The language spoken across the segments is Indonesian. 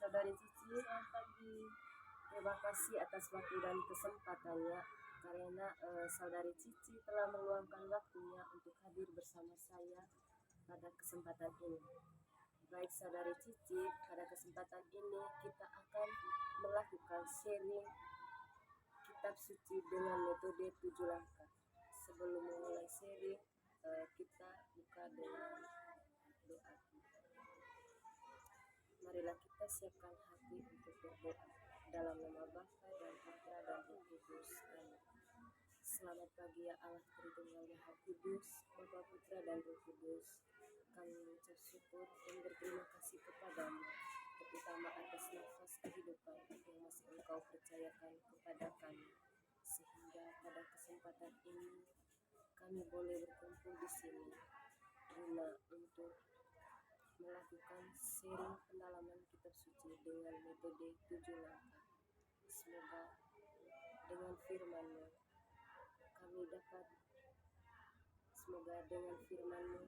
saudari Cici. Selamat pagi. Terima kasih atas waktu dan kesempatannya karena saudari Cici telah meluangkan waktunya untuk hadir bersama saya pada kesempatan ini. Baik saudari Cici, pada kesempatan ini kita akan melakukan sharing kitab suci dengan metode 7 langkah. Sebelum memulai sharing, kita buka dengan doa. Marilah kita siapkan hati untuk berdoa. Dalam nama Bapa dan Putra dan Roh Kudus. Amin. Selamat pagi ya Allah Tritunggal Maha Kudus, Bapa, Putra dan Roh Kudus. Kami mengucap syukur dan berterima kasih kepadamu, terutama atas nafas kehidupan yang masih Engkau percayakan kepada kami, sehingga pada kesempatan ini kami boleh berkumpul di sini guna untuk melakukan sharing pendalaman kitab suci dengan metode 7 langkah. Semoga dengan firman-Mu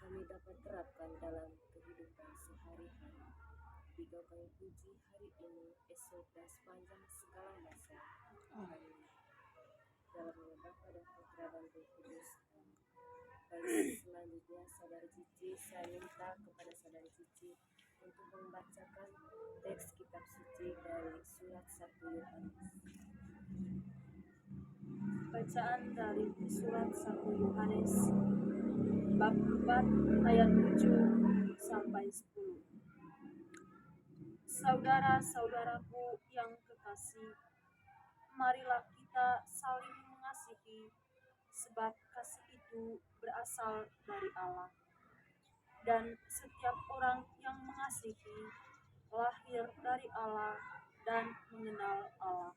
kami dapat terapkan dalam kehidupan sehari-hari. Engkau kami puji hari ini, esok dan sepanjang segala masa. Amin. Dalam nama Bapa dan Putra dan Roh Kudus. Amin. Baik, selanjutnya saudari Cici, saya minta kepada saudari Cici untuk membacakan teks kitab suci dari surat 1 Yohanes. Bacaan dari surat 1 Yohanes bab 4 ayat 7 sampai 10. Saudara-saudaraku yang kekasih, marilah kita saling mengasihi, sebab kasih itu berasal dari Allah. Dan setiap orang yang mengasihi lahir dari Allah dan mengenal Allah.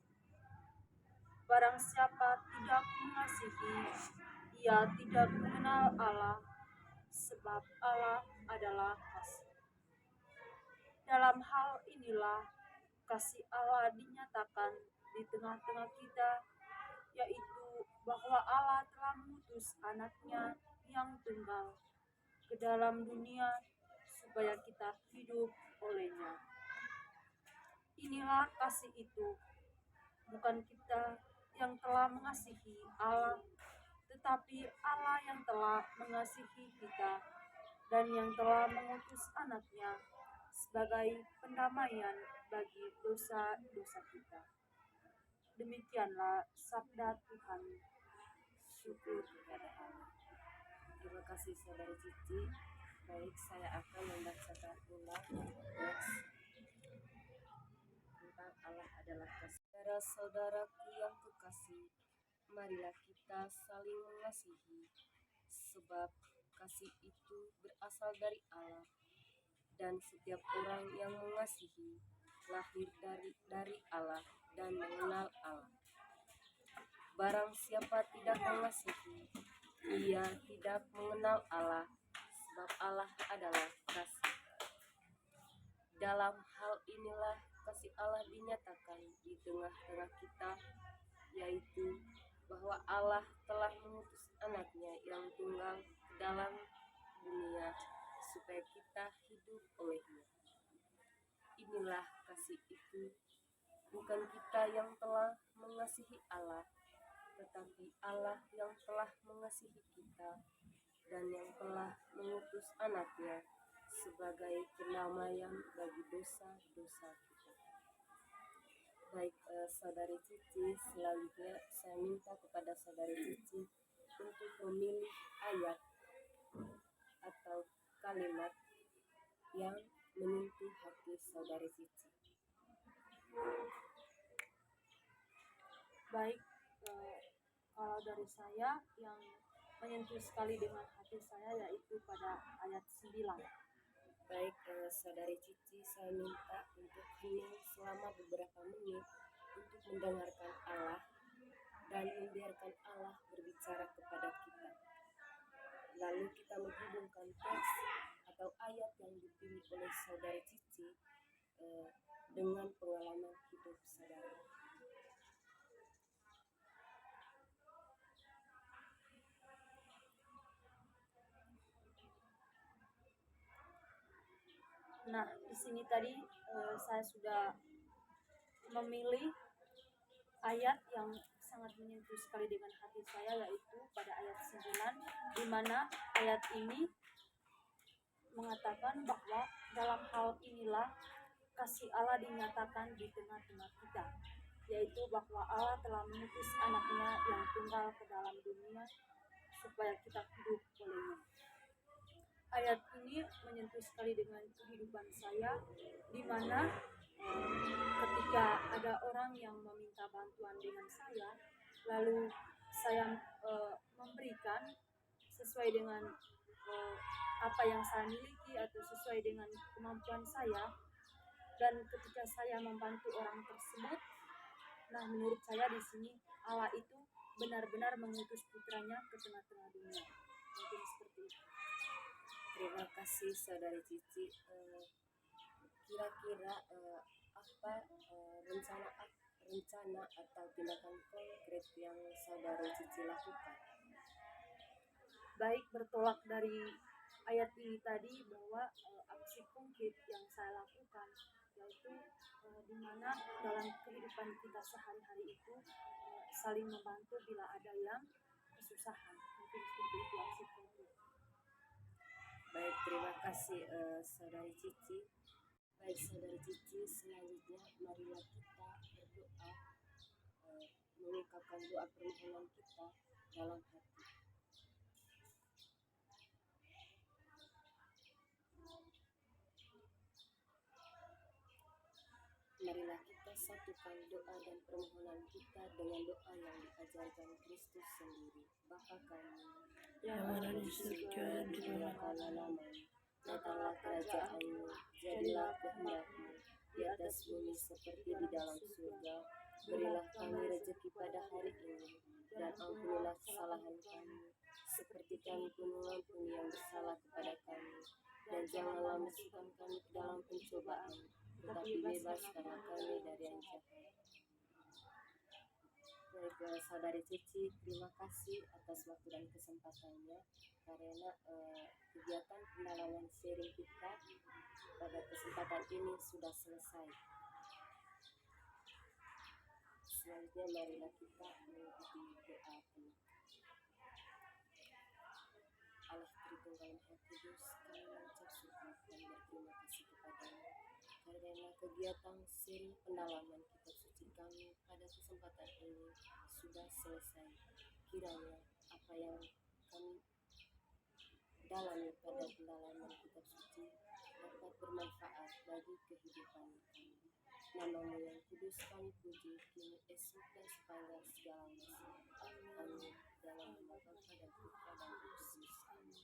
Barang siapa tidak mengasihi, ia tidak mengenal Allah, sebab Allah adalah kasih. Dalam hal inilah kasih Allah dinyatakan di tengah-tengah kita, yaitu bahwa Allah telah mengutus anaknya yang tunggal ke dalam dunia supaya kita hidup olehnya. Inilah kasih itu, bukan kita yang telah mengasihi Allah, tetapi Allah yang telah mengasihi kita dan yang telah mengutus anaknya sebagai pendamaian bagi dosa-dosa kita. Demikianlah sabda Tuhan. Syukur kepada Allah. Terima kasih saudari Cici. Baik, saya akan membacakan ulang teks tentang Allah adalah kasih. Saudara-saudaraku yang kekasih, marilah kita saling mengasihi, sebab kasih itu berasal dari Allah. Dan setiap orang yang mengasihi lahir dari Allah dan mengenal Allah. Barang siapa tidak mengasihi, ia tidak mengenal Allah, sebab Allah adalah kasih. Dalam hal inilah kasih Allah dinyatakan di tengah-tengah kita, yaitu bahwa Allah telah mengutus anaknya yang tunggal ke dalam dunia supaya kita hidup olehnya. Inilah kasih itu, bukan kita yang telah mengasihi Allah, tetapi Allah yang telah mengasihi kita dan yang telah mengutus anaknya sebagai pendamaian bagi dosa-dosa kita. Baik, saudari Cici, selanjutnya saya minta kepada saudari Cici untuk memilih ayat atau kalimat yang menyentuh hati saudari Cici. Baik, kalau dari saya yang menyentuh sekali dengan hati saya yaitu pada ayat 9. Baik, saudari Cici, saya minta untuk hening selama beberapa menit untuk mendengarkan Allah dan membiarkan Allah berbicara kepada kita. Lalu kita menghubungkan teks atau ayat yang dipilih oleh saudari Cici dengan pengalaman hidup saudara. Nah, di sini tadi saya sudah memilih ayat yang sangat menyentuh sekali dengan hati saya, yaitu pada ayat 9, di mana ayat ini mengatakan bahwa dalam hal inilah kasih Allah dinyatakan di tengah-tengah kita, yaitu bahwa Allah telah mengutus anaknya yang tunggal ke dalam dunia supaya kita hidup olehnya. Ayat ini menyentuh sekali dengan kehidupan saya, di mana ketika ada orang yang meminta bantuan dengan saya, lalu saya memberikan sesuai dengan apa yang saya miliki atau sesuai dengan kemampuan saya, dan ketika saya membantu orang tersebut, nah menurut saya di sini Allah itu benar-benar mengutus putranya ke tengah-tengah dunia. Mungkin seperti itu. Terima kasih Saudari Cici. Kira-kira apa rencana atau tindakan konkret yang Saudari Cici lakukan? Baik, bertolak dari ayat ini tadi bahwa aksi konkret yang saya lakukan yaitu di mana dalam kehidupan kita sehari-hari itu saling membantu bila ada yang kesusahan. Mungkin seperti itu aksi konkret. Baik, terima kasih Saudari Cici. Baik, Saudari Cici, selanjutnya marilah kita berdoa, mengungkapkan doa permohonan kita dalam hati. Marilah kita satukan doa dan permohonan kita dengan doa yang diajarkan Kristus sendiri. Bapa kami Yang ada di surga, dimuliakanlah namamu, datanglah kerajaanmu, jadilah kehendakmu di atas bumi seperti di dalam surga. Berilah kami rezeki pada hari ini, dan ampunilah kesalahan kami, seperti kami pun mengampuni yang bersalah kepada kami. Dan janganlah masukkan kami ke dalam pencobaan, tetapi bebaskanlah kami dari yang jahat. Baik, Saudari Cici, terima kasih atas waktu dan kesempatannya, karena kegiatan pendalaman sharing kita pada kesempatan ini sudah selesai. Selanjutnya marilah kita mengikuti doa penutup. Allah Tritunggal Maha Kudus, kami mengucap syukur dan berterima kasih kepadamu karena kegiatan sharing pendalaman kitab suci kami pada kesempatan ini sudah selesai. Kiranya apa yang kami dalami pada pendalaman kitab suci dapat bermanfaat bagi kehidupan kami. Namamu yang kudus kami puji, kini esok dan sepanjang segala masa. Amin. Dalam nama Bapa dan Putra dan Roh Kudus. Amin.